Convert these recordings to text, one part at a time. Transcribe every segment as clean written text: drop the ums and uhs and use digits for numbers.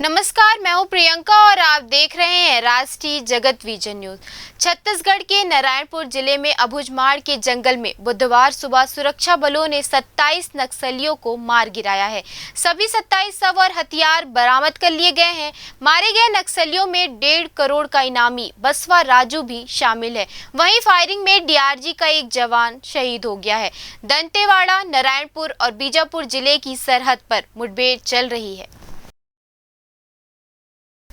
नमस्कार, मैं हूं प्रियंका और आप देख रहे हैं राष्ट्रीय जगत विजन न्यूज। छत्तीसगढ़ के नारायणपुर जिले में अबूझमाड़ के जंगल में बुधवार सुबह सुरक्षा बलों ने 27 नक्सलियों को मार गिराया है। सभी 27 शव और हथियार बरामद कर लिए गए हैं। मारे गए नक्सलियों में 1.5 करोड़ का इनामी बसवा राजू भी शामिल है। वहीं फायरिंग में डीआरजी का एक जवान शहीद हो गया है। दंतेवाड़ा, नारायणपुर और बीजापुर जिले की सरहद पर मुठभेड़ चल रही है।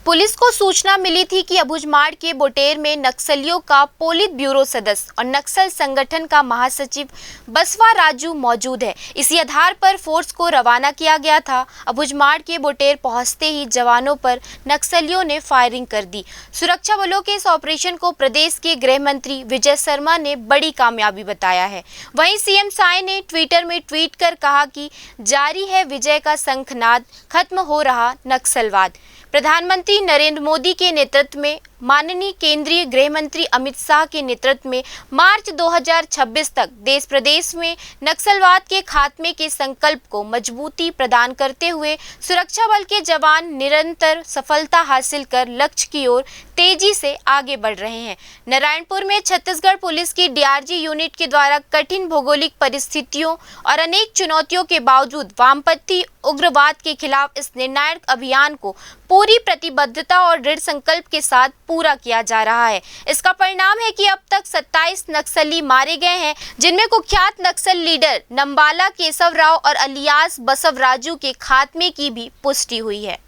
पुलिस को सूचना मिली थी कि अबूझमाड़ के बोटेर में नक्सलियों का पोलित ब्यूरो सदस्य और नक्सल संगठन का महासचिव बसवा राजू मौजूद है। इसी आधार पर फोर्स को रवाना किया गया था। अबूझमाड़ के बोटेर पहुंचते ही जवानों पर नक्सलियों ने फायरिंग कर दी। सुरक्षा बलों के इस ऑपरेशन को प्रदेश के गृह मंत्री विजय शर्मा ने बड़ी कामयाबी बताया है। वहीं सीएम साय ने ट्विटर में ट्वीट कर कहा कि जारी है विजय का शंखनाद, खत्म हो रहा नक्सलवाद। प्रधानमंत्री नरेंद्र मोदी के नेतृत्व में माननीय केंद्रीय गृह मंत्री अमित शाह के नेतृत्व में मार्च 2026 तक देश प्रदेश में नक्सलवाद के खात्मे के संकल्प को मजबूती प्रदान करते हुए सुरक्षा बल के जवान निरंतर सफलता हासिल कर लक्ष्य की ओर तेजी से आगे बढ़ रहे हैं। नारायणपुर में छत्तीसगढ़ पुलिस की डीआरजी यूनिट के द्वारा कठिन भौगोलिक परिस्थितियों और अनेक चुनौतियों के बावजूद वामपंथी उग्रवाद के खिलाफ इस निर्णायक अभियान को पूरी प्रतिबद्धता और दृढ़ संकल्प के साथ पूरा किया जा रहा है। इसका परिणाम है कि अब तक 27 नक्सली मारे गए हैं, जिनमें कुख्यात नक्सल लीडर नंबाला केशव राव और अलियास बसव राजू के खात्मे की भी पुष्टि हुई है।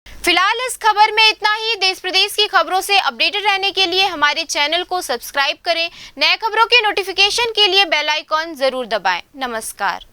फिलहाल इस खबर में इतना ही। देश प्रदेश की खबरों से अपडेटेड रहने के लिए हमारे चैनल को सब्सक्राइब करें। नए खबरों के नोटिफिकेशन के लिए बेल आइकॉन जरूर दबाएं। नमस्कार।